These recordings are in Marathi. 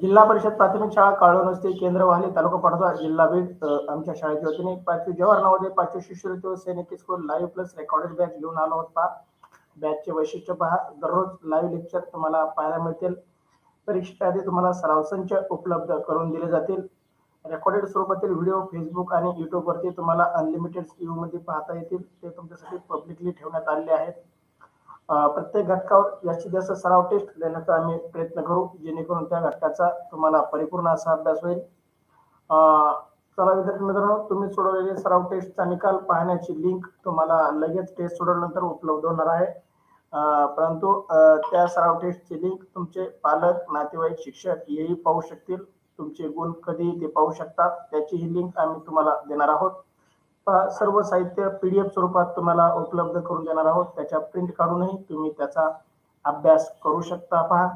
जिल्हा परिषद प्राथमिक शाळा काळोनस्ती केंद्र वाहली तालुका पाटोदा जिल्हा बीड आमच्या शाळेच्या वतीने 5वी जवाहर नवोदय 5वी शिष्यवृत्ती व सैनिकी school live plus recorded batch घेऊन आलो होता. बॅचचे वैशिष्ट्य पहा. दररोज लाईव्ह लेक्चर तुम्हाला पाहायला मिळतील. परीक्षेच्या आधी तुम्हाला सराव संच उपलब्ध करून दिले जातील. रेकॉर्डेड स्वरूपातील व्हिडिओ फेसबुक आणि युट्यूबवरती तुम्हाला अनलिमिटेड व्ह्यूमध्ये पाहता येतील. ते तुमच्यासाठी पब्लिकली ठेवण्यात आलेले आहेत. प्रत्येक घटकावर जास्तीत जास्त सराव टेस्ट देण्याचा आम्ही प्रयत्न करू, जेणेकरून त्या घटकाचा तुम्हाला परिपूर्ण असा अभ्यास होईल. चला विद्यार्थी मित्रांनो, तुम्ही सोडवलेले सराव टेस्टचा निकाल पाहण्याची लिंक तुम्हाला लगेच टेस्ट सोडवल्यानंतर उपलब्ध होणार आहे. परंतु त्या सराव टेस्टची लिंक तुमचे पालक, नातेवाईक, शिक्षक हेही पाहू शकतील. तुमचे गुण कधी ते पाहू शकतात, त्याची ही लिंक आम्ही तुम्हाला देणार आहोत. सर्व साहित्य PDF स्वरूपात तुम्हाला उपलब्ध करून देणार आहोत. त्याच्या प्रिंट काढूनही तुम्ही त्याचा अभ्यास करू शकता. पहा,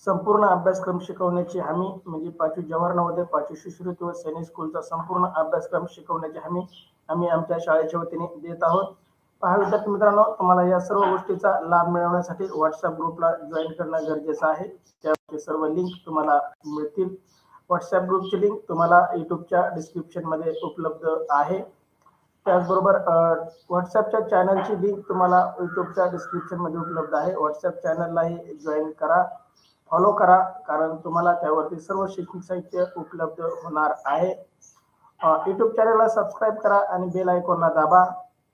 संपूर्ण अभ्यासक्रम शिकवण्याची हमी म्हणजे 5वी जवाहर नवोदय 5वी शिष्यवृत्ती व सैनिक स्कूलचा संपूर्ण अभ्यासक्रम शिकवण्याची हमी आम्ही आमच्या शाळेच्या वतीने देत आहोत. पहा विद्यार्थी मित्रांनो, तुम्हाला या सर्व गोष्टीचा लाभ मिळवण्यासाठी व्हॉट्सअप ग्रुपला जॉईन करणं गरजेचं आहे. त्याचे सर्व लिंक तुम्हाला मिळतील. व्हॉट्सअप ग्रुपची लिंक तुम्हाला युट्यूबच्या डिस्क्रिप्शन मध्ये उपलब्ध आहे. त्याचबरोबर व्हॉट्सअपच्या चॅनलची लिंक तुम्हाला युट्यूबच्या डिस्क्रिप्शन मध्ये उपलब्ध आहे. व्हॉट्सअप चॅनललाही जॉईन करा, फॉलो करा, कारण तुम्हाला त्यावरती सर्व शैक्षणिक साहित्य उपलब्ध होणार आहे. युट्यूब चॅनलला सबस्क्राईब करा आणि बेल आयकॉनला दाबा.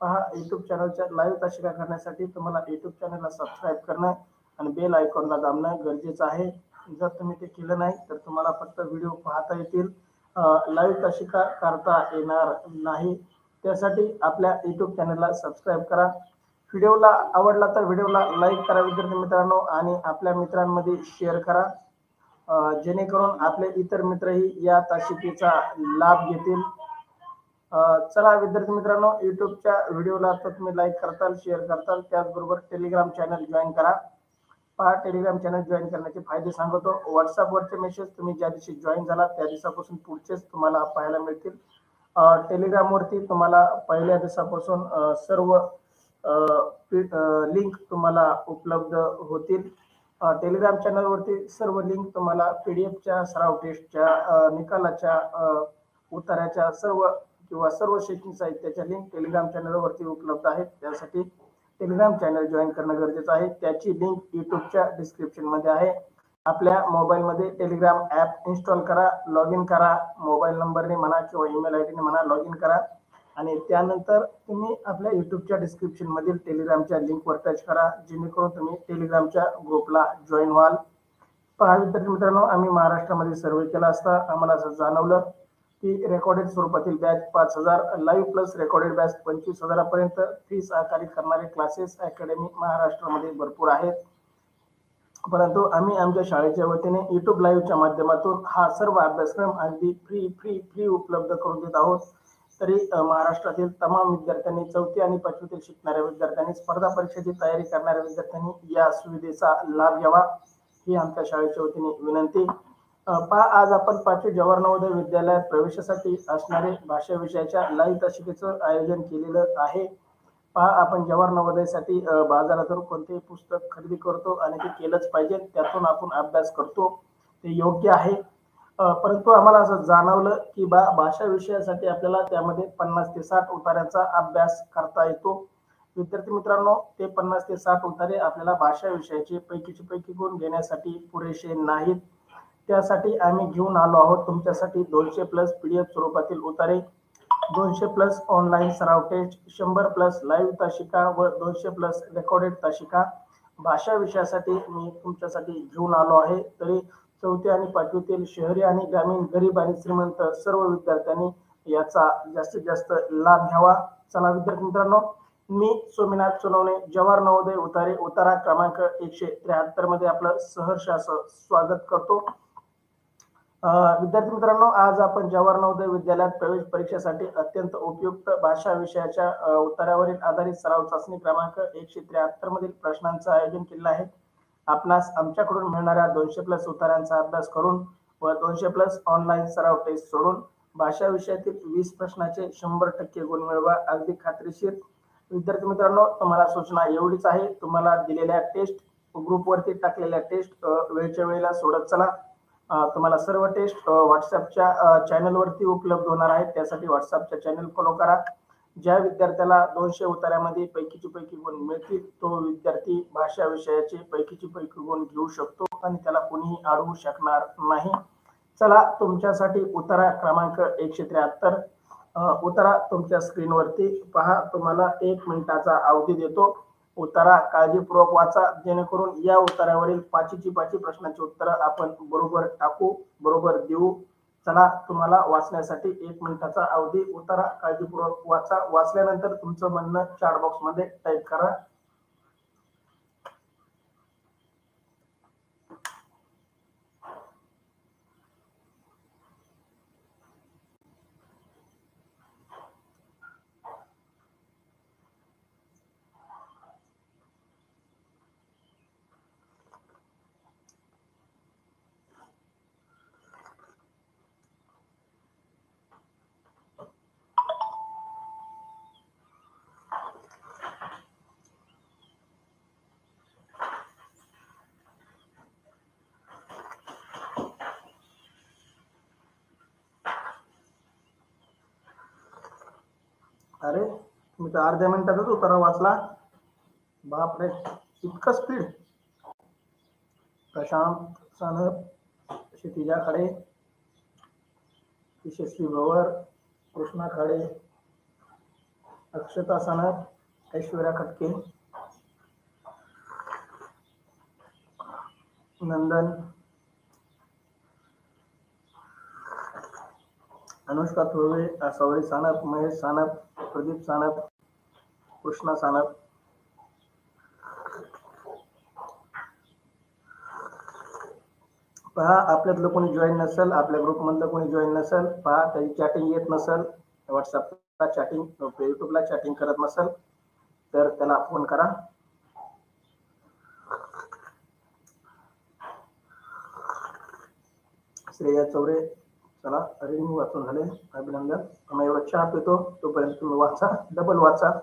पहा, युट्यूब चॅनलच्या लाईव्ह तासिका करण्यासाठी तुम्हाला युट्यूब चॅनलला सबस्क्राईब करणं आणि बेल आयकॉनला दाबणं गरजेचं आहे. जर तुम्ही ते केलं नाही तर तुम्हाला फक्त व्हिडिओ पाहता येतील, लाईव्ह तासिका करता येणार नाही. त्यासाठी आपल्या युट्यूब चॅनलला सबस्क्राईब करा. व्हिडिओला आवडला तर व्हिडिओला लाईक करा विद्यार्थी मित्रांनो, आणि आपल्या मित्रांमध्ये शेअर करा, जेणेकरून आपले इतर मित्रही या तासिकेचा लाभ घेतील. चला विद्यार्थी मित्रांनो, युट्यूबच्या व्हिडिओला तर तुम्ही लाईक करताल, शेअर करताल, त्याचबरोबर टेलिग्राम चॅनल जॉईन करा. पहा, टेलिग्राम चॅनल जॉईन करण्याचे फायदे सांगतो. व्हॉट्सअपवरचे मेसेज तुम्ही ज्या दिवशी जॉईन झाला त्या दिवसापासून पुढचेच तुम्हाला पाहायला मिळतील. टेलिग्रामवरती तुम्हाला पहिल्या दिवसापासून सर्व लिंक तुम्हाला उपलब्ध होतील. टेलिग्राम चॅनलवरती सर्व लिंक तुम्हाला PDF सराव टेस्टच्या निकालाच्या उत्तराच्या सर्व किंवा सर्व शैक्षणिक साहित्याच्या लिंक टेलिग्राम चॅनलवरती उपलब्ध आहेत. त्यासाठी टेलिग्राम चॅनल जॉईन करणं गरजेचं आहे. त्याची लिंक युट्यूबच्या डिस्क्रिप्शन मध्ये आहे. आपल्या मोबाईलमध्ये टेलिग्राम ॲप इन्स्टॉल करा, लॉग इन करा, मोबाईल नंबरने म्हणा किंवा ईमेल ID ने म्हणा, लॉग इन करा आणि त्यानंतर तुम्ही आपल्या युट्यूबच्या डिस्क्रिप्शन मधील टेलिग्रामच्या लिंकवर टच करा, जेणेकरून तुम्ही टेलिग्रामच्या ग्रुपला जॉईन व्हाल. पहा विद्यार्थी मित्रांनो, आम्ही महाराष्ट्रामध्ये सर्वे केला असता आम्हाला असं जाणवलं की रेकॉर्डेड स्वरूपातील batch 5,000, live plus recorded batch 25,000 पर्यंत फीस आकारणी करणारे क्लासेस अकॅडमी महाराष्ट्रामध्ये भरपूर आहेत. परंतु आम्ही आमच्या शाळेच्या वतीने युट्यूब लाईव्हच्या माध्यमातून हा सर्व अभ्यासक्रम अगदी फ्री उपलब्ध करून देत आहोत. तरी महाराष्ट्रातील तमाम विद्यार्थ्यांनी, 4थी आणि 5वीतील शिकणाऱ्या विद्यार्थ्यांनी, स्पर्धा परीक्षेची तयारी करणाऱ्या विद्यार्थ्यांनी या सुविधेचा लाभ घ्यावा ही आमच्या शाळेच्या वतीने विनंती. पहा, आज आपण 5वी जवाहर नवोदय विद्यालयात प्रवेशासाठी असणारे भाषा विषयाच्या लाईव्ह तासिकेचं आयोजन केलेलं आहे. पहा, आपण जवाहर नवोदयसाठी बाजारातून कोणतेही पुस्तक खरेदी करतो आणि ते केलंच पाहिजे, त्यातून आपण अभ्यास करतो, ते योग्य आहे. परंतु आम्हाला असं जाणवलं की भाषा विषयासाठी आपल्याला त्यामध्ये 50 ते 60 उतार्यांचा अभ्यास करता येतो. विद्यार्थी मित्रांनो, ते 50 ते 60 उतारे आपल्याला भाषा विषयाचे पैकीचे पैकी गुण घेण्यासाठी पुरेसे नाहीत. त्यासाठी आम्ही घेऊन आलो आहोत तुमच्यासाठी 200+ PDF स्वरूपातील उतारे, 200+ ऑनलाईन सराव टेस्ट, 100+ लाईव्ह तासिका व 200+ रेकॉर्डेड तासिका भाषा विषयासाठी मी तुमच्यासाठी घेऊन आलो आहे. तरी 4थी आणि 5वीतील शहरी आणि ग्रामीण, गरीब आणि श्रीमंत सर्व विद्यार्थ्यांनी याचा जास्तीत जास्त लाभ घ्यावा. चला विद्यार्थी मित्रांनो, मी सोमनाथ सोनवणे, जवाहर नवोदय उतारे उतारा क्रमांक 173 मध्ये आपलं सहर्ष असं स्वागत करतो. विद्यार्थी मित्रांनो, आज आपण जवाहर नवोदय विद्यालयात प्रवेश परीक्षेसाठी अत्यंत उपयुक्त भाषा विषयाच्या उत्तरावरील आधारित सराव चाचणी क्रमांक 173 मधील प्रश्नांचं आयोजन केलेलं आहे. आपणास आमच्याकडून मिळणाऱ्या 200+ उत्तरांचा अभ्यास करून व 200+ ऑनलाईन सराव टेस्ट सोडून भाषा विषयातील 20 प्रश्नाचे 100% गुण मिळवा, अगदी खात्रीशीर. विद्यार्थी मित्रांनो, तुम्हाला सूचना एवढीच आहे, तुम्हाला दिलेल्या टेस्ट ग्रुपवरती टाकलेल्या टेस्ट वेळच्या वेळेला सोडत चला. तुम्हाला सर्व टेस्ट व्हॉट्सअपच्या चॅनलवरती उपलब्ध होणार आहेत. त्यासाठी व्हॉट्सअपच्या चॅनल फॉलो करा. ज्या विद्यार्थ्याला 200 उत्तरामध्ये पैकीचे पैकी गुण मिळतील तो विद्यार्थी भाषा विषयाचे पैकीचे पैकी गुण घेऊ शकतो आणि त्याला कोणीही अडवू शकणार नाही. चला, तुमच्यासाठी उत्तरा क्रमांक 173. उत्तरा तुमच्या स्क्रीनवरती पहा. तुम्हाला 1 मिनिटाचा अवधी देतो. उत्तरा काळजीपूर्वक वाचा, जेणेकरून या उत्तरावरील पाचीची प्रश्नांची उत्तरं आपण बरोबर टाकू, बरोबर देऊ. चला, तुम्हाला वाचण्यासाठी 1 मिनिटाचा अवधी. उत्तरा काळजीपूर्वक वाचा. वाचल्यानंतर तुमचं म्हणणं चॅट बॉक्स मध्ये टाईप करा. अरे, तुम्ही तर अर्ध्या मिनिटातच उत्तरा वाचला. बापरे, इतकं स्पीड. प्रशांत सानप, क्षितिजा खाडे, यशस्वी भवर, कृष्णा खाडे, अक्षता सानप, ऐश्वर्या खटके, नंदन, अनुष्का थोरवे, सौरी सानप, महेश सानप, प्रदीप सानप, कृष्णा सानप. पहा, आपल्यातलं कोणी जॉईन नसेल, आपल्या ग्रुपमधलं कोणी जॉईन नसेल, पहा त्याची चॅटिंग येत नसेल, व्हॉट्सअपला चॅटिंग, युट्यूबला चॅटिंग करत नसेल तर त्याला फोन करा. श्रेया चौरे, चला, रीडिंग वाचून झाले, अभिनंदन. तुम्ही एवढा चहा पितो तोपर्यंत तुम्ही वाचा, डबल वाचा.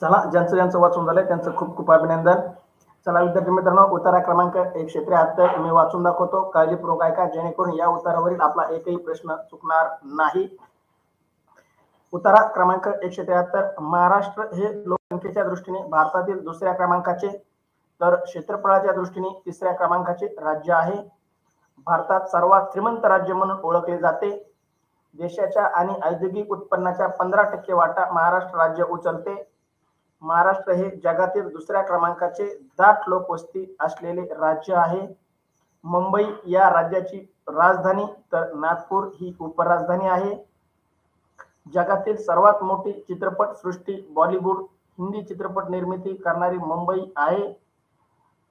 चला, ज्यांचं वाचून झालंय त्यांचं खूप खूप अभिनंदन. चला विद्यार्थी मित्रांनो, उत्तरा क्रमांक 173 मी वाचून दाखवतो. काळजीपूर्वक ऐका, जेणेकरून या उत्तरावरील आपला एकही प्रश्न चुकणार नाही. उत्तरा क्रमांक 173. महाराष्ट्र हे लोकसंख्येच्या दृष्टीने भारतातील दुसऱ्या क्रमांकाचे तर क्षेत्रफळाच्या दृष्टीने 3ऱ्या क्रमांकाचे राज्य आहे. भारतात सर्वात श्रीमंत राज्य म्हणून ओळखले जाते. देशाच्या आणि औद्योगिक उत्पन्नाच्या 15% वाटा महाराष्ट्र राज्य उचलते. महाराष्ट्र हे जगातील दुसऱ्या क्रमांकाचे दाट लोकवस्ती असलेले राज्य आहे. मुंबई या राज्याची राजधानी तर नागपूर ही उपराजधानी आहे. जगातील सर्वात मोठी चित्रपट सृष्टी बॉलिवूड हिंदी चित्रपट निर्मिती करणारी मुंबई आहे.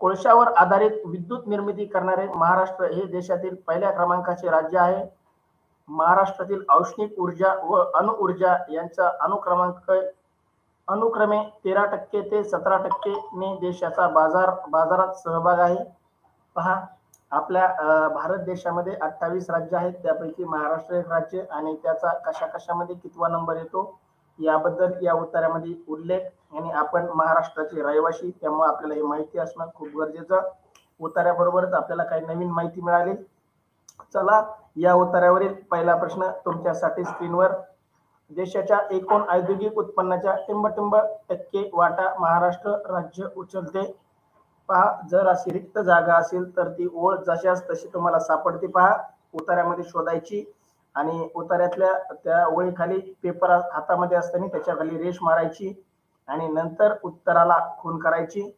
कोळशावर आधारित विद्युत निर्मिती करणारे महाराष्ट्र हे देशातील पहिल्या क्रमांकाचे राज्य आहे. महाराष्ट्रातील औष्णिक ऊर्जा व अणुऊर्जा यांचा अनुक्रमे 13% ते 17% ने देशाचा बाजारात सहभाग आहे. पहा, आपल्या भारत देशामध्ये 28 राज्य आहेत, त्यापैकी महाराष्ट्र एक राज्य आणि त्याचा कशामध्ये कितवा नंबर येतो याबद्दल या उत्तरामध्ये उल्लेख. आणि आपण महाराष्ट्राचे रहिवासी, त्यामुळे आपल्याला हे माहिती असणं खूप गरजेचं. उत्तराबरोबरच आपल्याला काही नवीन माहिती मिळाली. चला, या उत्तरावरील पहिला प्रश्न तुमच्यासाठी स्क्रीनवर. देशाच्या एकूण औद्योगिक उत्पन्नाच्या टिंबटिंब टक्के वाटा महाराष्ट्र राज्य उचलते. पहा, जर अशी रिक्त जागा असेल तर ती ओळ जशाच तशी तुम्हाला सापडते. पहा, उत्तरामध्ये शोधायची आणि उत्तरातल्या त्या ओळीखाली पेपर हातामध्ये असताना त्याच्या खाली रेष मारायची आणि नंतर उत्तराला खून करायची.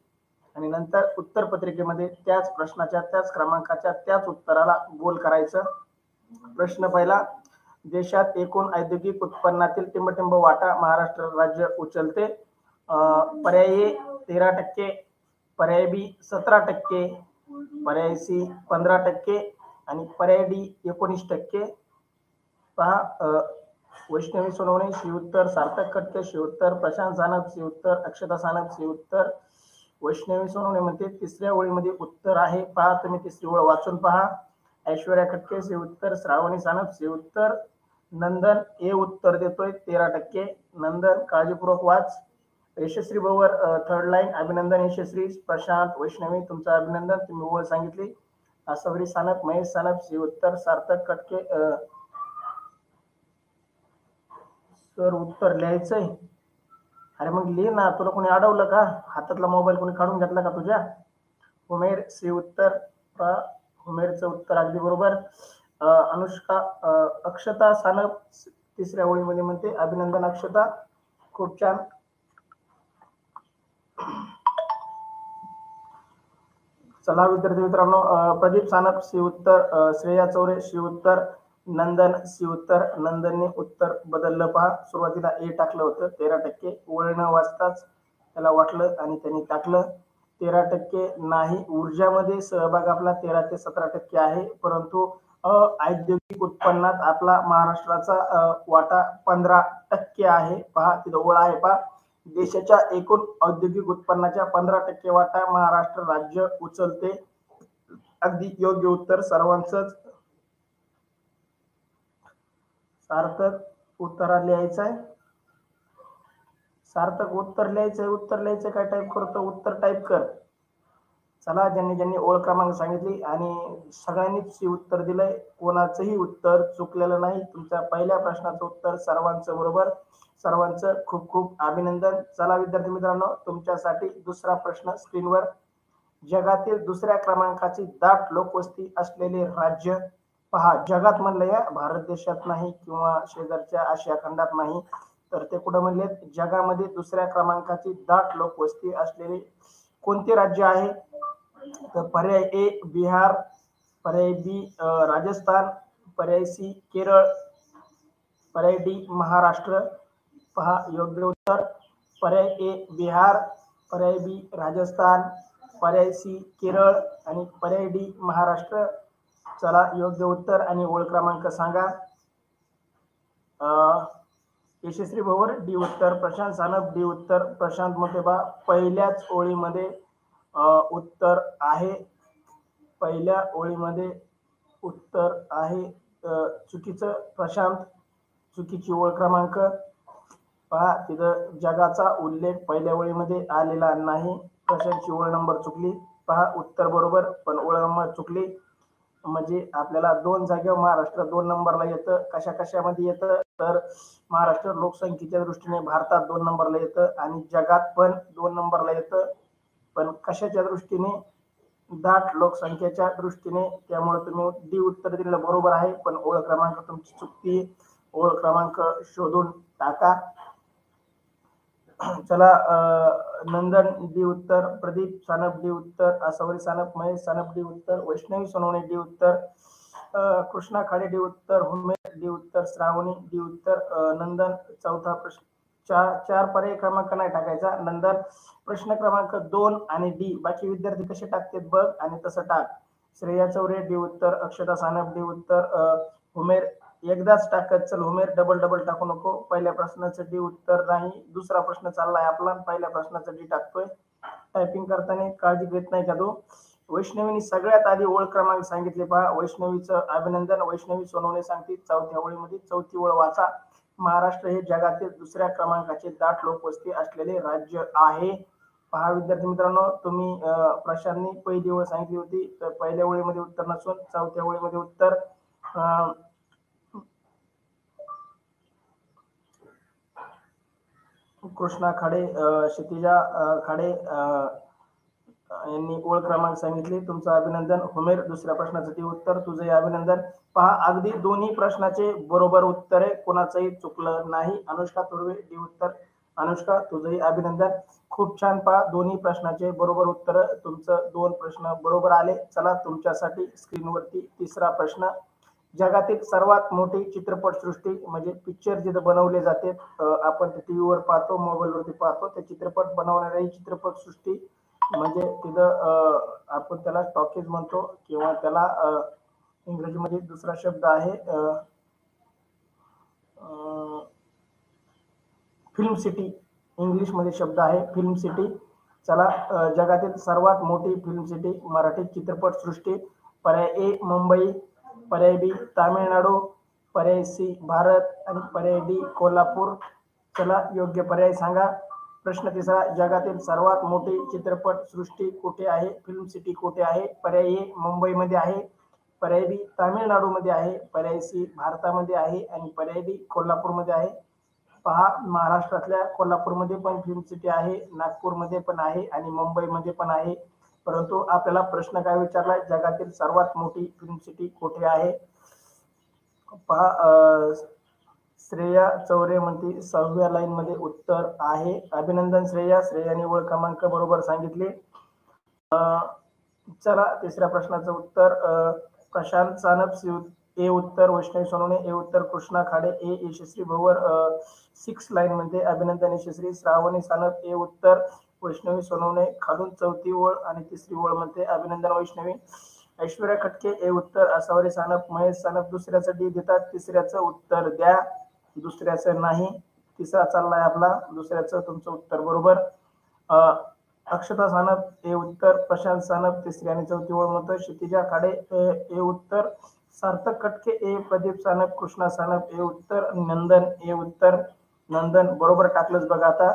आणि नंतर उत्तर पत्रिकेमध्ये त्याच प्रश्नाच्या त्याच क्रमांकाच्या त्याच उत्तराला गोल करायचं. प्रश्न पहिला, देशात एकूण औद्योगिक उत्पन्नातील टिंबटिंब वाटा महाराष्ट्र राज्य उचलते. पर्याय 13%, पर्याय बी 17%, पर्याय सी 15% आणि पर्याय डी 19%. पहा, वैष्णवी सोनवणे शी उत्तर, सार्थक कटके शी उत्तर, प्रशांत सानप शी उत्तर, अक्षता सानप शी उत्तर. वैष्णवी सोनवणे म्हणते तिसऱ्या ओळीमध्ये उत्तर आहे. पहा, तुम्ही तिसरी ओळ वाचून पहा. ऐश्वर्या खटके शी उत्तर, श्रावणी सानप शी उत्तर. नंदन ए उत्तर देतोय 13%. नंदन काळजीपूर्वक वाच. यशस्वी भवर थर्ड लाईन, अभिनंदन यशस्वी. प्रशांत, वैष्णवी तुमचं अभिनंदन, तुम्ही ओळ सांगितली. आसवरी सानप, महेश सानप शी उत्तर, सार्थक कटके सर उत्तर लिहायचंय. अरे मग लिह ना, तुला कोणी अडवलं का? हातातला मोबाईल कोणी काढून घेतला का तुझ्या? हुमेर सी उत्तर. हुमेरचं उत्तर अगदी बरोबर. अनुष्का अक्षता सानप तिसऱ्या ओळीमध्ये म्हणते अभिनंदन अक्षता, खूप छान. चला विद्यार्थी मित्रांनो, प्रदीप सानप सी उत्तर, श्रेया चौरे शी उत्तर, नंदन सी उत्तर. नंदनने उत्तर बदललं. पहा, सुरुवातीला ए टाकलं होतं 13%, ओळ न वाचताच त्याला वाटलं आणि त्यांनी टाकलं 13% नाही. ऊर्जामध्ये सहभाग आपला 13 ते 17% आहे, परंतु औद्योगिक उत्पन्नात आपला महाराष्ट्राचा वाटा 15% आहे. पहा, तिथं ओळ आहे. पहा, देशाच्या एकूण औद्योगिक उत्पन्नाच्या 15% वाटा महाराष्ट्र राज्य उचलते. अगदी योग्य उत्तर सर्वांचंच. सार्थक उत्तर लिहायचं आहे. सार्थक उत्तर लिहायचंय. उत्तर लिहायचं काय टाईप करतो? उत्तर टाईप कर. चला, ज्यांनी ज्यांनी ओळ क्रमांक सांगितली आणि सगळ्यांनीच उत्तर दिलंय, कोणाचंही उत्तर चुकलेलं नाही. तुमच्या पहिल्या प्रश्नाचं उत्तर सर्वांचं बरोबर. सर्वांचं खूप खूप अभिनंदन. चला विद्यार्थी मित्रांनो, तुमच्यासाठी दुसरा प्रश्न स्क्रीनवर. जगातील दुसऱ्या क्रमांकाची दाट लोकवस्ती असलेले राज्य. पहा, जगात म्हणलं, या भारत देशात नाही किंवा शेजारच्या आशिया खंडात नाही, तर ते कुठं म्हणले? जगामध्ये दुसऱ्या क्रमांकाची दाट लोकवस्ती असलेले कोणते राज्य आहे? तर पर्याय ए बिहार, पर्याय बी राजस्थान, पर्याय सी केरळ, पर्याय डी महाराष्ट्र. पहा, योग्य उत्तर पर्याय ए बिहार, पर्याय बी राजस्थान, पर्याय सी केरळ आणि पर्याय डी महाराष्ट्र. चला, योग्य उत्तर आणि ओळ क्रमांक सांगा. यशस्वी भवर डी उत्तर, प्रशांत सानप डी उत्तर. प्रशांत मोठेबा पहिल्याच ओळीमध्ये उत्तर आहे. पहिल्या ओळीमध्ये उत्तर आहे. चुकीचं प्रशांत, चुकीची ओळ क्रमांक. पहा, तिथं जगाचा उल्लेख पहिल्या ओळीमध्ये आलेला नाही. प्रशांतची ओळ नंबर चुकली. पहा, उत्तर बरोबर पण ओळ नंबर चुकली. म्हणजे आपल्याला दोन जागेवर महाराष्ट्र 2 नंबरला येतं. कशा कशामध्ये येतं? तर महाराष्ट्र लोकसंख्येच्या दृष्टीने भारतात 2 नंबरला येतं आणि जगात पण 2 नंबरला येतं. पण कशाच्या दृष्टीने? दाट लोकसंख्येच्या दृष्टीने. त्यामुळे तुम्ही डी उत्तर दिलेलं बरोबर आहे, पण ओळ क्रमांक तुमची चुकती. ओळ क्रमांक शोधून टाका. चला, नंदन डी उत्तर, प्रदीप सानप डी उत्तर, आसवरी सानप, महेश सानप डी उत्तर, वैष्णवी सोनवणे डी उत्तर, कृष्णा खाडे डी उत्तर, हुमेर डी उत्तर, श्रावणी डी उत्तर. नंदन चौथा प्रश्न. चार पर्याय क्रमांक नाही टाकायचा. नंदन प्रश्न क्रमांक 2 आणि डी. बाकी विद्यार्थी कसे टाकतात बघ आणि तसं टाक. श्रेया चौरे डी उत्तर, अक्षता सानप डी उत्तर, हुमेर एकदाच टाकत चल. हुमेर डबल डबल टाकू नको. पहिल्या प्रश्नाचं डी उत्तर नाही. दुसरा प्रश्न चाललाय आपला, पहिल्या प्रश्नाचं डी टाकतोय. टायपिंग करताना काळजी घेत नाही का तू? वैष्णवीने सगळ्यात आधी ओळ क्रमांक सांगितले. पहा, वैष्णवीचं अभिनंदन. वैष्णवी सोनवणे सांगते चौथ्या ओळीमध्ये चौथी ओळ वाचा. महाराष्ट्र हे जगातील दुसऱ्या क्रमांकाचे दाट लोकवस्ती असलेले राज्य आहे. पहा विद्यार्थी मित्रांनो, तुम्ही प्रशांतनी पहिली ओळ सांगितली होती, तर पहिल्या ओळीमध्ये उत्तर नसून चौथ्या ओळीमध्ये उत्तर. कृष्णा खाडे, क्षितिजा खाडे यांनी ओळ क्रमांक सांगितली. तुमचं अभिनंदन. हुमेर दुसऱ्या प्रश्नाचं ती उत्तर. तुझंही अभिनंदन. पहा, अगदी दोन्ही प्रश्नाचे बरोबर उत्तर आहे, कोणाचंही चुकलं नाही. अनुष्का तुर्वे डी उत्तर, अनुष्का तुझंही अभिनंदन. खूप छान. पहा दोन्ही प्रश्नाचे बरोबर उत्तर. तुमचं 2 प्रश्न बरोबर आले. चला तुमच्यासाठी स्क्रीनवरती तिसरा प्रश्न. जगातील सर्वात मोठी चित्रपटसृष्टी म्हणजे पिक्चर जिथं बनवले जाते, आपण ते टीव्हीवर पाहतो, मोबाईलवरती पाहतो, ते चित्रपट बनवणारी चित्रपटसृष्टी म्हणजे तिथं आपण त्याला टॉकीज म्हणतो किंवा त्याला इंग्रजीमध्ये दुसरा शब्द आहे फिल्म सिटी. इंग्लिशमध्ये शब्द आहे फिल्म सिटी. चला जगातील सर्वात मोठी फिल्म सिटी मराठी चित्रपटसृष्टी. पर्याय ए मुंबई, पर्याय बी तामिळनाडू, पर्याय सी भारत आणि पर्याय डी कोल्हापूर. चला योग्य पर्याय सांगा. प्रश्न तिसरा. जगातील सर्वात मोठी चित्रपटसृष्टी कुठे आहे, फिल्म सिटी कुठे आहे? पर्याय ए मुंबईमध्ये आहे, पर्याय बी तामिळनाडूमध्ये आहे, पर्याय सी भारतामध्ये आहे आणि पर्याय डी कोल्हापूरमध्ये आहे. पहा महाराष्ट्रातल्या कोल्हापूरमध्ये पण फिल्म सिटी आहे, नागपूरमध्ये पण आहे आणि मुंबईमध्ये पण आहे. परंतु आपल्याला प्रश्न काय विचारलाय, जगातील सर्वात मोठी फिल्म सिटी कुठे आहे? पहा श्रेया चौरे म्हणते 6व्या लाईन मध्ये उत्तर आहे. अभिनंदन श्रेया. श्रेयाने निवड क्रमांक बरोबर सांगितले. चला तिसऱ्या प्रश्नाचं उत्तर. प्रशांत सानप ए उत्तर, वैष्णवी सोनवणे ए उत्तर, कृष्णा खाडे ए, यशस्वी भवर 6 लाईन मध्ये अभिनंदन यशस्वी. श्रावणी सानप ए उत्तर, वैष्णवी सोनवणे खालून 4थी ओळ आणि 3री ओळ मध्ये अभिनंदन वैष्णवी. ऐश्वर्या खटके ए उत्तर, असावरी सानप, महेश सानप दुसऱ्याचं डी देतात, तिसऱ्याचं उत्तर द्या, दुसऱ्याचं नाही. तिसरा चाललाय आपला, दुसऱ्याचं तुमचं उत्तर बरोबर. अक्षता सानप ए उत्तर, प्रशांत सानप 3री आणि 4थी ओळ मध्ये, क्षितिजा खाडे ए उत्तर, सार्थक खटके ए, प्रदीप सानप, कृष्णा सानप ए उत्तर, नंदन ए उत्तर. नंदन बरोबर टाकलंच बघा आता.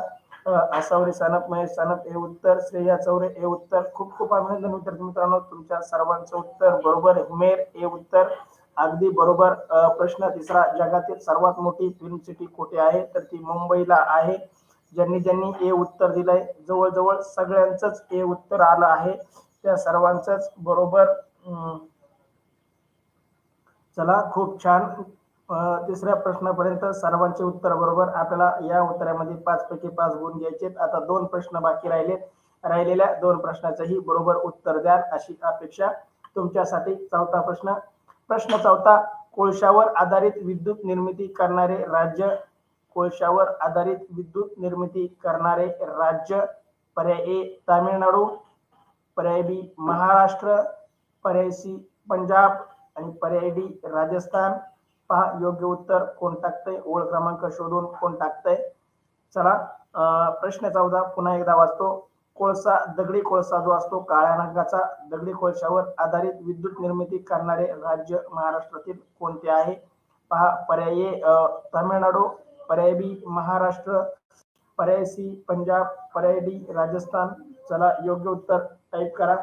आसावरी सानप, महेश सानप ए उत्तर, श्रेया चौरे ए उत्तर. खूप खूप अभिनंदन विद्यार्थी मित्रांनो, तुमच्या सर्वांचं उत्तर बरोबर. हुमेर ए उत्तर, अगदी बरोबर. प्रश्न तिसरा. जगातील सर्वात मोठी फिल्म सिटी कुठे आहे? तर ती मुंबईला आहे. ज्यांनी ज्यांनी ए उत्तर दिलंय जवळजवळ सगळ्यांचंच ए उत्तर आलं आहे, त्या सर्वांचंच बरोबर. चला खूप छान. तिसऱ्या प्रश्नापर्यंत सर्वांचे उत्तर बरोबर. आपल्याला या उत्तरामध्ये 5 पैकी 5 गुण घ्यायचे. आता 2 प्रश्न बाकी राहिलेत. राहिलेल्या 2 प्रश्नाचंही बरोबर उत्तर द्या अशी अपेक्षा तुमच्यासाठी. 4था प्रश्न. प्रश्न 4. कोळशावर आधारित विद्युत निर्मिती करणारे राज्य. कोळशावर आधारित विद्युत निर्मिती करणारे राज्य. पर्याय ए तामिळनाडू, पर्याय बी महाराष्ट्र, पर्याय सी पंजाब आणि पर्याय डी राजस्थान. पहा योग्य उत्तर कोण टाकतंय, ओळ क्रमांक शोधून कोण टाकतंय. चला प्रश्न 14 पुन्हा एकदा वाचतो. कोळसा, दगडी कोळसा जो असतो काळ्या रंगाचा, दगडी कोळशावर आधारित विद्युत निर्मिती करणारे राज्य महाराष्ट्रातील कोणते आहे? पहा पर्याय ए तामिळनाडू, पर्याय बी महाराष्ट्र, पर्याय सी पंजाब, पर्याय डी राजस्थान. चला योग्य उत्तर टाईप करा.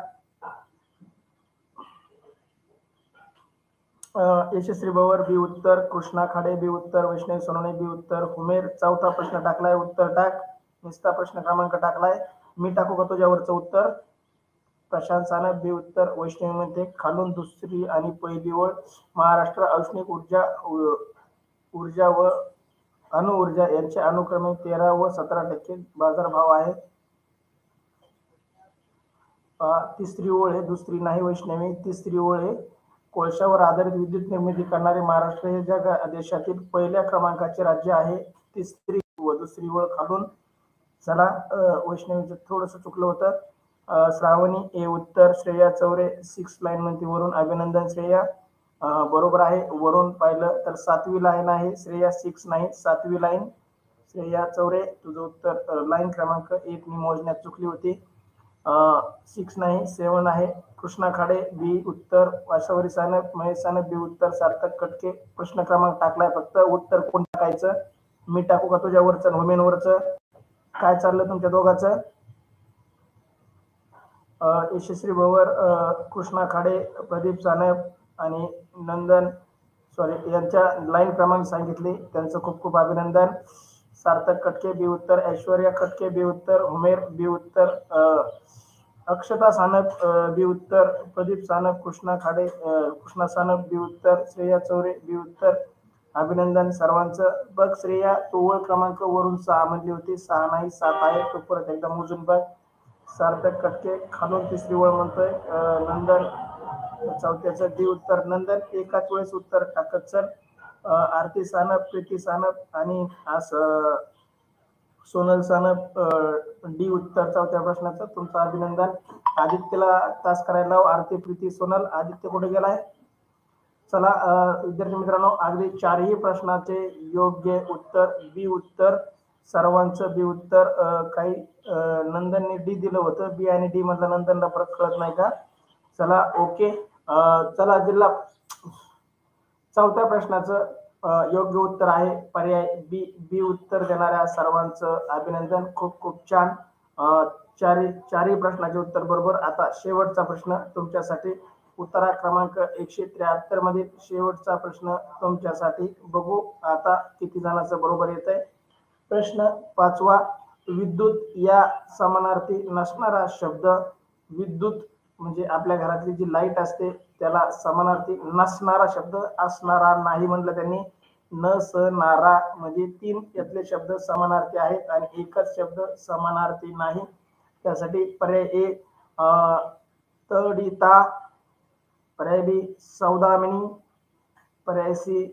यशस्वी भवर बी उत्तर, कृष्णा खाडे बी उत्तर, वैष्णवी सोनवणे बी उत्तर, हुमेर. 4था प्रश्न टाकलाय, उत्तर टाक. नुसता प्रश्न क्रमांक टाकलाय, मी टाकू का तुझ्यावरचं उत्तर? प्रशांत सानप बी उत्तर, वैष्णवी मध्ये खालून 2री आणि 1ली ओळ, महाराष्ट्र औष्णिक ऊर्जा व अणुऊर्जा यांचे अनुक्रमे 13 व 17% बाजारभाव आहे. 3री ओळ आहे, 2री नाही वैष्णवी, 3री ओळ आहे. कोळशावर आधारित विद्युत निर्मिती करणारे महाराष्ट्र हे देशातील पहिल्या क्रमांकाचे राज्य आहे. 3री व 2री ओळ खालून. चला वैष्णवीचं थोडस चुकलं होतं. श्रावणी ए उत्तर, श्रेया चौरे 6 लाईन मध्ये वरून. अभिनंदन श्रेया. बरोबर आहे. वरून पाहिलं तर 7वी लाईन आहे, श्रेया 6 नाही 7वी लाईन. श्रेया चौरे तुझं उत्तर लाईन क्रमांक 1 मी मोजण्यात चुकली होती. 6 नाही 7 आहे. कृष्णा खाडे बी उत्तर, वाशावरी सानप, महेश सानप बी उत्तर, सार्थक खटके. प्रश्न क्रमांक टाकलाय, फक्त उत्तर कोण टाकायचं? मी टाकू का तुझ्यावरचं, होमेनवरचं? काय चाललं तुमच्या दोघांचं? यशस्वी भवर, कृष्णा खाडे, प्रदीप सानप आणि नंदन सॉरी यांच्या लाईन क्रमांक सांगितले, त्यांचं खूप खूप अभिनंदन. सार्थक खटके बी उत्तर, ऐश्वर्या खटके बी उत्तर, हुमेर बी उत्तर, अक्षता सानप बी उत्तर, प्रदीप सानप, कृष्णा खाडे कृष्णा सानप बी उत्तर, श्रेया चौरे बी उत्तर, अभिनंदन सर्वांचं. बघ श्रेया, तू ओळ क्रमांक वरून 6 म्हणली होती, 6 नाही 7 आहे. तू परत एकदा मोजून बघ. सार्थक कटके खालून तिसरी ओळ म्हणतोय. नंदन चौथ्याचं डी उत्तर. नंदन एकाच वेळेस उत्तर टाकत चल. आरती सानप, प्रीती सानप आणि असं सोनल सानप डी उत्तर चौथ्या प्रश्नाचं. तुमचं अभिनंदन. आदित्यला तास करायला लाव. आरती, प्रीती, सोनल. आदित्य कुठे गेलाय? चला विद्यार्थी मित्रांनो, अगदी चारही प्रश्नाचे योग्य उत्तर बी उत्तर. सर्वांचं बी उत्तर. काही नंदनने डी दिलं होतं. बी आणि डी मधलं नंदनला फरक कळत नाही का? चला ओके. चला जिल्हा चौथ्या प्रश्नाचं योग्य उत्तर आहे पर्याय बी. बी उत्तर देणाऱ्या सर्वांचं अभिनंदन. खूप खूप छान. चारही प्रश्नाचे उत्तर बरोबर. आता शेवटचा प्रश्न तुमच्यासाठी. उत्तरा क्रमांक 173 मधील शेवटचा प्रश्न तुमच्यासाठी. बघू आता किती जणांचं बरोबर येत आहे. प्रश्न 5वा. विद्युत या समानार्थी नसणारा शब्द. विद्युत म्हणजे आपल्या घरातली जी लाईट असते त्याला समानार्थी नसणारा शब्द. असणारा नाही म्हणलं त्यांनी. नसणारा म्हणजे 3 यातले शब्द समानार्थी आहेत आणि एकच शब्द समानार्थी नाही. त्यासाठी पर्याय ए तडिता, पर्याय बी सौदामिनी, पर्याय सी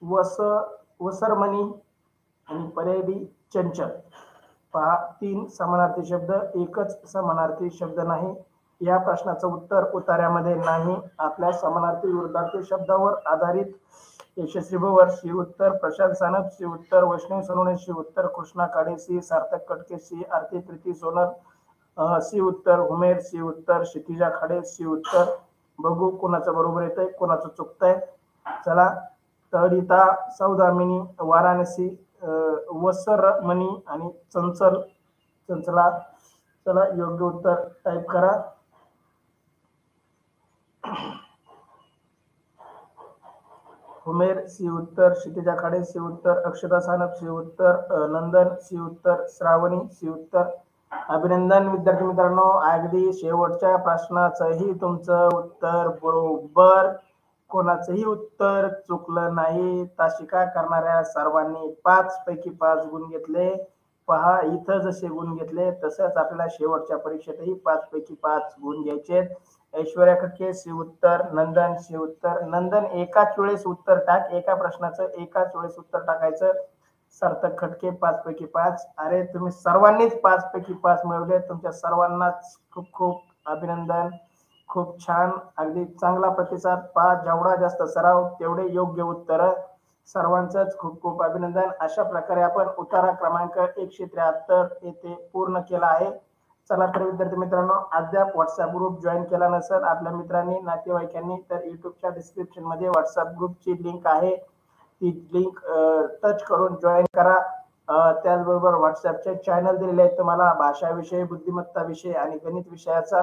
वसरमणी आणि पर्याय डी चंचल. पहा, 3 समानार्थी शब्द, एकच समानार्थी शब्द नाही. या प्रश्नाचं उत्तर उतार्यामध्ये नाही. आपल्या समानार्थी विरुद्धार्थी शब्दावर आधारित यशस्वी भवर सी उत्तर. प्रशांत सानप सी उत्तर. वैष्णवी सोनवणे सी उत्तर. कृष्णा काडे सी. सार्थक कटके सी. आरती प्रीती सोनल सी उत्तर. उमेर सी उत्तर. क्षितिजा खाडे सी उत्तर. बघू कोणाचं बरोबर येतंय, कोणाचं चुकतंय. चला, तडिता, सौदामिनी, वाराणसी, वसरमणी आणि चंचला. चला योग्य उत्तर टाईप करा. उमेर सी उत्तर. क्षितिजा खाडे सी उत्तर. अक्षता सानप सी उत्तर. नंदन सी उत्तर. श्रावणी सी उत्तर. अभिनंदन विद्यार्थी मित्रांनो. अगदी शेवटच्या प्रश्नाचंही तुमचं उत्तर बरोबर. कोणाचंही उत्तर चुकलं नाही. तासिका करणाऱ्या सर्वांनी 5 पैकी 5 गुण घेतले. पहा, इथं जसे गुण घेतले तसंच आपल्याला शेवटच्या परीक्षेतही 5 पैकी 5 गुण घ्यायचे. ऐश्वर्या खटके सी उत्तर. नंदन सी उत्तर. नंदन एकाच वेळेस उत्तर टाक. एका प्रश्नाचं एकाच वेळेस उत्तर टाकायचं. सार्थक खटके 5 पैकी 5. अरे तुम्ही सर्वांनीच 5 पैकी 5 मिळवले. तुमच्या सर्वांनाच खूप खूप अभिनंदन. खूप छान, अगदी चांगला प्रतिसाद. पहा, जेवढा जास्त सराव तेवढे योग्य उत्तर. सर्वांचंच खूप खूप अभिनंदन. अशा प्रकारे आपण उतारा क्रमांक 173 येथे पूर्ण केला आहे. चला तर विद्यार्थी मित्रांनो, अद्याप व्हॉट्सअप ग्रुप जॉईन केला नसेल आपल्या मित्रांनी, नातेवाईकांनी, तर युट्यूबच्या डिस्क्रिप्शन मध्ये व्हॉट्सअप ग्रुपची लिंक आहे. ती लिंक टच करून जॉईन करा. त्याचबरोबर व्हॉट्सअपचे चॅनल दिलेले आहेत तुम्हाला भाषा विषय, बुद्धिमत्ता विषय आणि गणित विषयाचा.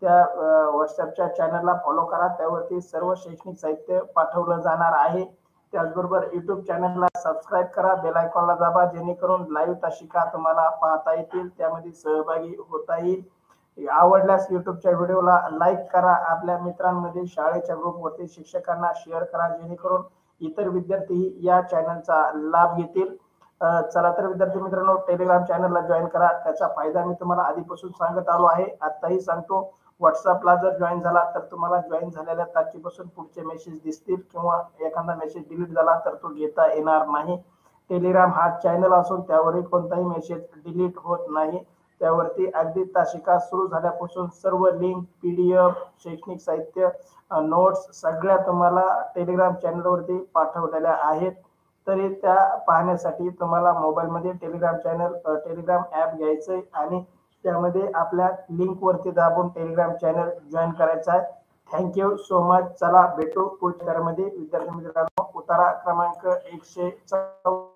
त्या व्हॉट्सअपच्या चॅनलला फॉलो करा. त्यावरती सर्व शैक्षणिक साहित्य पाठवलं जाणार आहे. त्याचबरोबर युट्यूब चॅनलला सबस्क्राईब करा. बेल आयकॉनला दाबा, जेणेकरून लाईव्ह तासिका तुम्हाला पाहता येतील, त्यामध्ये सहभागी होता येईल. आवडल्यास युट्यूबच्या व्हिडिओला लाईक करा. आपल्या मित्रांमध्ये, शाळेच्या ग्रुपवरती, शिक्षकांना शेअर करा, जेणेकरून इतर विद्यार्थी या चॅनलचा लाभ घेतील. चला तर विद्यार्थी मित्रांनो, टेलिग्राम चॅनलला जॉईन करा. त्याचा फायदा मी तुम्हाला आधीपासून सांगत आलो आहे, आताही सांगतो. व्हॉट्सअपला जर जॉईन झाला तर तुम्हाला जॉईन झालेल्या तारखेपासून पुढचे मेसेज दिसतील, किंवा एखादा मेसेज डिलीट झाला तर तो घेता येणार नाही. टेलिग्राम हा चॅनल असून त्यावरही कोणताही मेसेज डिलीट होत नाही. त्यावरती अगदी तासिका सुरू झाल्यापासून सर्व लिंक, PDF, शैक्षणिक साहित्य, नोट्स सगळ्या तुम्हाला टेलिग्राम चॅनलवरती पाठवलेल्या आहेत. तरी त्या पाहण्यासाठी तुम्हाला मोबाईलमध्ये टेलिग्राम ॲप घ्यायचंय आणि त्यामध्ये आपल्या लिंक वरती दाबून टेलिग्राम चॅनल जॉईन करायचा आहे. Thank you so much. चला भेटू पुढच्या मध्ये विद्यार्थी मित्रांनो. उतारा क्रमांक 114